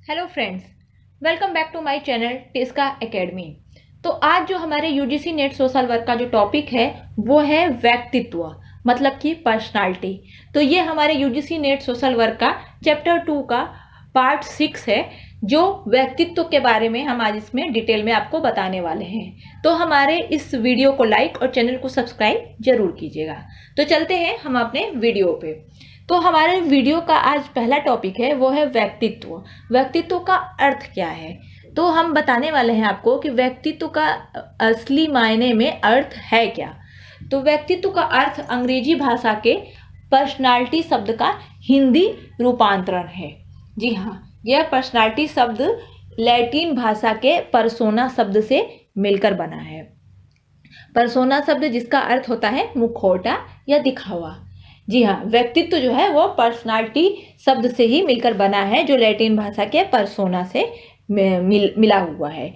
Hello friends, welcome back to my channel Tiska Academy. तो आज जो हमारे यूजीसी नेट सोशल वर्क का जो टॉपिक है वो है व्यक्तित्व, मतलब कि पर्सनालिटी। तो ये हमारे यूजीसी नेट सोशल वर्क का चैप्टर 2 का पार्ट 6 है, जो व्यक्तित्व के बारे में हम आज इसमें डिटेल में आपको बताने वाले हैं। तो हमारे इस वीडियो को लाइक और चैनल को सब्सक्राइब जरूर कीजिएगा। तो चलते हैं हम अपने वीडियो पे। तो हमारे वीडियो का आज पहला टॉपिक है वो है व्यक्तित्व। व्यक्तित्व का अर्थ क्या है, तो हम बताने वाले हैं आपको कि व्यक्तित्व का असली मायने में अर्थ है क्या। तो व्यक्तित्व का अर्थ अंग्रेजी भाषा के पर्सनालिटी शब्द का हिंदी रूपांतरण है। जी हाँ, यह पर्सनालिटी शब्द लैटिन भाषा के पर्सोना शब्द से मिलकर बना है। पर्सोना शब्द जिसका अर्थ होता है मुखौटा या दिखावा। जी हाँ, व्यक्तित्व जो है वो पर्सनालिटी शब्द से ही मिलकर बना है, जो लैटिन भाषा के पर्सोना से मिला हुआ है।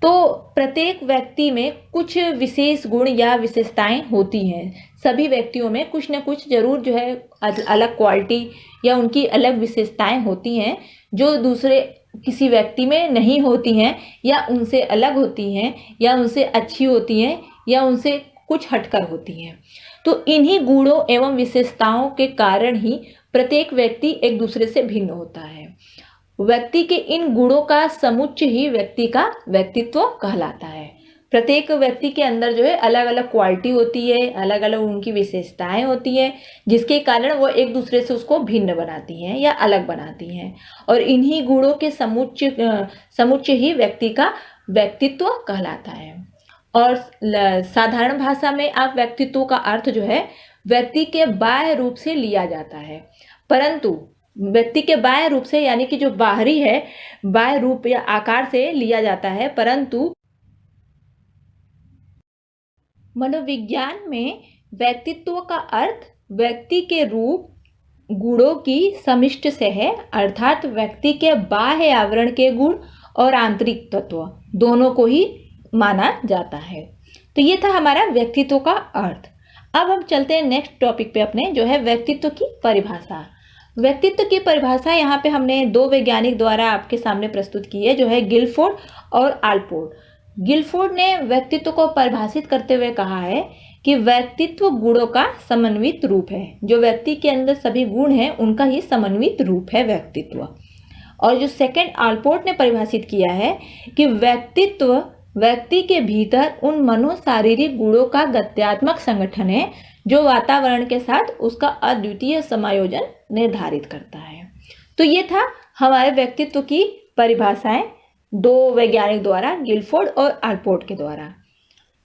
तो प्रत्येक व्यक्ति में कुछ विशेष गुण या विशेषताएं होती हैं। सभी व्यक्तियों में कुछ न कुछ जरूर जो है अलग क्वालिटी या उनकी अलग विशेषताएं होती हैं, जो दूसरे किसी व्यक्ति में नहीं होती हैं, या उनसे अलग होती हैं, या उनसे अच्छी होती हैं, या उनसे कुछ हटकर होती हैं। तो इन्हीं गुणों एवं विशेषताओं के कारण ही प्रत्येक व्यक्ति एक दूसरे से भिन्न होता है। व्यक्ति के इन गुणों का समुच्चय ही व्यक्ति का व्यक्तित्व कहलाता है। प्रत्येक व्यक्ति के अंदर जो है अलग अलग क्वालिटी होती है, अलग अलग उनकी विशेषताएं होती हैं, जिसके कारण वो एक दूसरे से उसको भिन्न बनाती हैं या अलग बनाती हैं। और इन्हीं गुणों के समुच्चय ही व्यक्ति का व्यक्तित्व कहलाता है। और साधारण भाषा में आप व्यक्तित्व का अर्थ जो है व्यक्ति के बाह्य रूप से लिया जाता है, परंतु व्यक्ति के बाह्य रूप से यानी कि जो बाहरी है, बाह्य रूप या आकार से लिया जाता है, परंतु मनोविज्ञान में व्यक्तित्व का अर्थ व्यक्ति के रूप गुणों की समिष्ट से है, अर्थात व्यक्ति के बाह्य आवरण के गुण और आंतरिक तत्व दोनों को ही माना जाता है। तो ये था हमारा व्यक्तित्व का अर्थ। अब हम चलते हैं नेक्स्ट टॉपिक पे अपने, जो है व्यक्तित्व की परिभाषा। व्यक्तित्व की परिभाषा यहाँ पे हमने दो वैज्ञानिक द्वारा आपके सामने प्रस्तुत की है, जो है गिलफोर्ड और आल्पोर्ट। गिलफोर्ड ने व्यक्तित्व को परिभाषित करते हुए कहा है कि व्यक्तित्व गुणों का समन्वित रूप है। जो व्यक्ति के अंदर सभी गुण हैं उनका ही समन्वित रूप है व्यक्तित्व। और जो सेकंड आल्पोर्ट ने परिभाषित किया है कि व्यक्तित्व व्यक्ति के भीतर उन मनोशारीरिक गुणों का गत्यात्मक संगठन है, जो वातावरण के साथ उसका अद्वितीय समायोजन निर्धारित करता है। तो ये था हमारे व्यक्तित्व की परिभाषाएं दो वैज्ञानिक द्वारा, गिलफोर्ड और आल्पोर्ट के द्वारा।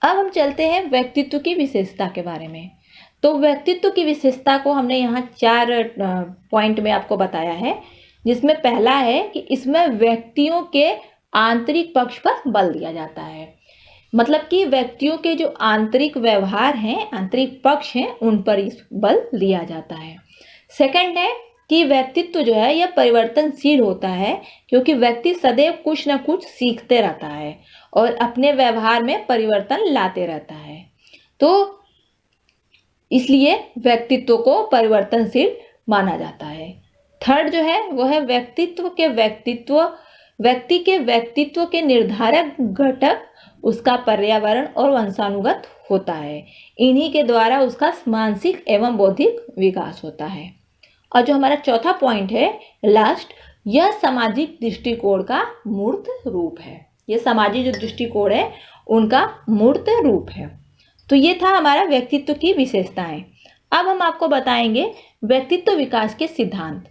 अब हम चलते हैं व्यक्तित्व की विशेषता के बारे में। तो व्यक्तित्व की विशेषता को हमने यहाँ 4 पॉइंट में आपको बताया है, जिसमें पहला है कि इसमें व्यक्तियों के आंतरिक पक्ष पर बल दिया जाता है। मतलब कि व्यक्तियों के जो आंतरिक व्यवहार हैं, आंतरिक पक्ष हैं, उन पर इस बल दिया जाता है। सेकंड है कि व्यक्तित्व जो है यह परिवर्तनशील होता है, क्योंकि व्यक्ति सदैव कुछ न कुछ सीखते रहता है और अपने व्यवहार में परिवर्तन लाते रहता है। तो इसलिए व्यक्तित्व को परिवर्तनशील माना जाता है। थर्ड जो है वो है व्यक्ति के व्यक्तित्व के निर्धारक घटक उसका पर्यावरण और वंशानुगत होता है। इन्हीं के द्वारा उसका मानसिक एवं बौद्धिक विकास होता है। और जो हमारा चौथा पॉइंट है लास्ट, यह सामाजिक दृष्टिकोण का मूर्त रूप है। यह सामाजिक जो दृष्टिकोण है उनका मूर्त रूप है। तो ये था हमारा व्यक्तित्व की विशेषताएं। अब हम आपको बताएंगे व्यक्तित्व विकास के सिद्धांत।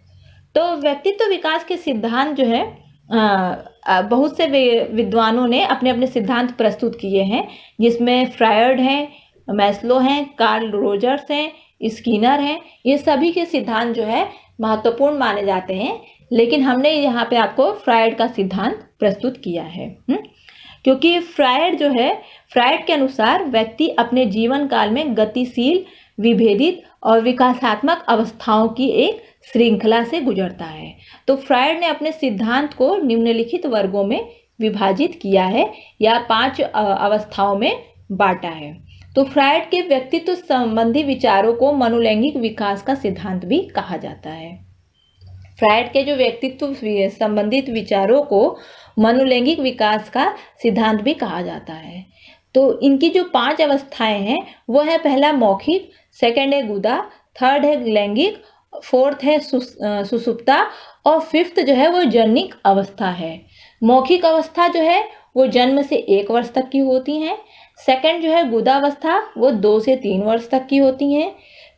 तो व्यक्तित्व विकास के सिद्धांत जो है बहुत से विद्वानों ने अपने अपने सिद्धांत प्रस्तुत किए हैं, जिसमें फ्रायड हैं, मैस्लो हैं, कार्ल रोजर्स हैं, स्किनर हैं। ये सभी के सिद्धांत जो है महत्वपूर्ण माने जाते हैं, लेकिन हमने यहाँ पे आपको फ्रायड का सिद्धांत प्रस्तुत किया है। क्योंकि फ्रायड के अनुसार व्यक्ति अपने जीवन काल में गतिशील, विभेदित और विकासात्मक अवस्थाओं की एक श्रृंखला से गुजरता है। तो फ्रायड ने अपने सिद्धांत को निम्नलिखित वर्गों में विभाजित किया है या 5 अवस्थाओं में बांटा है। तो फ्रायड के व्यक्तित्व संबंधी विचारों को मनोलैंगिक विकास का सिद्धांत भी कहा जाता है। फ्रायड के जो व्यक्तित्व संबंधित विचारों को मनोलैंगिक विकास का सिद्धांत भी कहा जाता है। तो इनकी जो 5 अवस्थाएं हैं वो है, पहला मौखिक, सेकंड है गुदा, थर्ड है लैंगिक, फोर्थ है सुषुप्ता और फिफ्थ जो है वो जनिक अवस्था है। मौखिक अवस्था जो है वो जन्म से 1 वर्ष तक की होती हैं। सेकंड जो है गुदावस्था वो 2 से 3 वर्ष तक की होती हैं।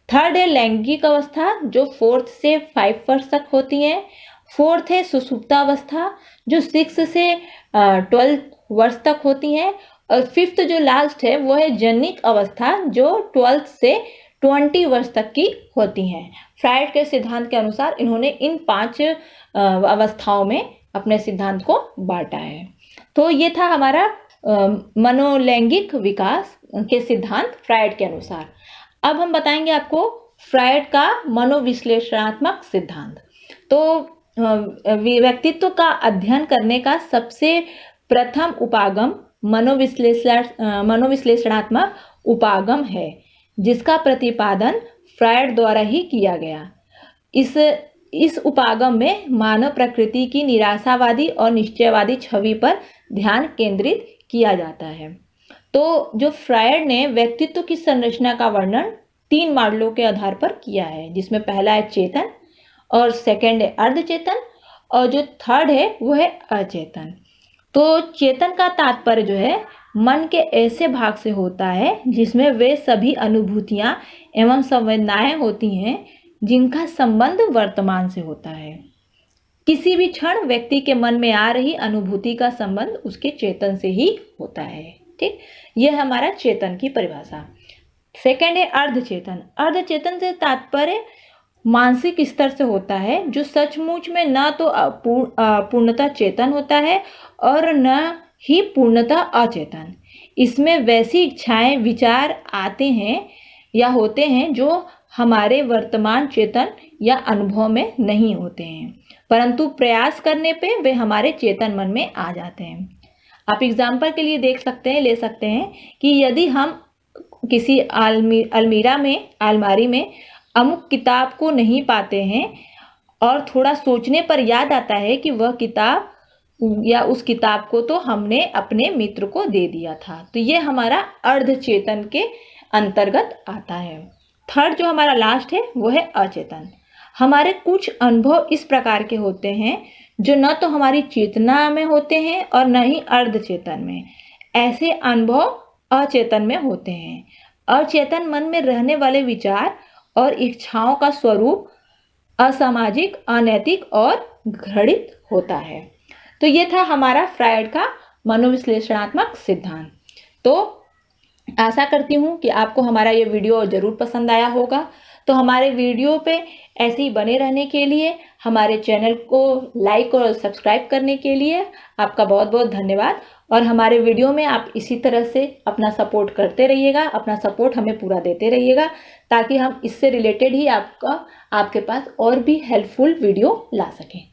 थर्ड है लैंगिक अवस्था जो 4 से 5 वर्ष तक होती है। फोर्थ है सुषुप्ता अवस्था जो 6 से 12 वर्ष तक होती है। और फिफ्थ जो लास्ट है वो है जनिक अवस्था जो 12 से 20 वर्ष तक की होती हैं। फ्रायड के सिद्धांत के अनुसार इन्होंने इन 5 अवस्थाओं में अपने सिद्धांत को बांटा है। तो ये था हमारा मनोलैंगिक विकास के सिद्धांत फ्रायड के अनुसार। अब हम बताएंगे आपको फ्रायड का मनोविश्लेषणात्मक सिद्धांत। तो व्यक्तित्व का अध्ययन करने का सबसे प्रथम उपागम मनोविश्लेषणात्मक उपागम है, जिसका प्रतिपादन फ्रायड द्वारा ही किया गया। इस उपागम में मानव प्रकृति की निराशावादी और निश्चयवादी छवि पर ध्यान केंद्रित किया जाता है। तो जो फ्रायड ने व्यक्तित्व की संरचना का वर्णन 3 मॉडलों के आधार पर किया है, जिसमें पहला है चेतन और सेकंड है अर्धचेतन और जो थर्ड है वो है अचेतन। तो चेतन का तात्पर्य जो है मन के ऐसे भाग से होता है जिसमें वे सभी अनुभूतियां एवं संवेदनाएं होती हैं जिनका संबंध वर्तमान से होता है। किसी भी क्षण व्यक्ति के मन में आ रही अनुभूति का संबंध उसके चेतन से ही होता है। ठीक, यह हमारा चेतन की परिभाषा। सेकंड है अर्धचेतन। अर्धचेतन से तात्पर्य मानसिक स्तर से होता है जो सचमुच में न तो पूर्णतः चेतन होता है और न ही पूर्णतः अचेतन। इसमें वैसी इच्छाएं विचार आते हैं या होते हैं जो हमारे वर्तमान चेतन या अनुभव में नहीं होते हैं, परंतु प्रयास करने पे वे हमारे चेतन मन में आ जाते हैं। आप एग्जाम्पल के लिए ले सकते हैं कि यदि हम किसी अलमारी में अमुक किताब को नहीं पाते हैं और थोड़ा सोचने पर याद आता है कि वह किताब या उस किताब को तो हमने अपने मित्र को दे दिया था, तो ये हमारा अर्धचेतन के अंतर्गत आता है। थर्ड जो हमारा लास्ट है वो है अचेतन। हमारे कुछ अनुभव इस प्रकार के होते हैं जो न तो हमारी चेतना में होते हैं और न ही अर्धचेतन में। ऐसे अनुभव अचेतन में होते हैं। अचेतन मन में रहने वाले विचार और इच्छाओं का स्वरूप असामाजिक, अनैतिक और घृणित होता है। तो ये था हमारा फ्रायड का मनोविश्लेषणात्मक सिद्धांत। तो आशा करती हूँ कि आपको हमारा ये वीडियो जरूर पसंद आया होगा। तो हमारे वीडियो पे ऐसे ही बने रहने के लिए, हमारे चैनल को लाइक और सब्सक्राइब करने के लिए आपका बहुत बहुत धन्यवाद। और हमारे वीडियो में आप इसी तरह से अपना सपोर्ट करते रहिएगा, अपना सपोर्ट हमें पूरा देते रहिएगा, ताकि हम इससे रिलेटेड ही आपके पास और भी हेल्पफुल वीडियो ला सकें।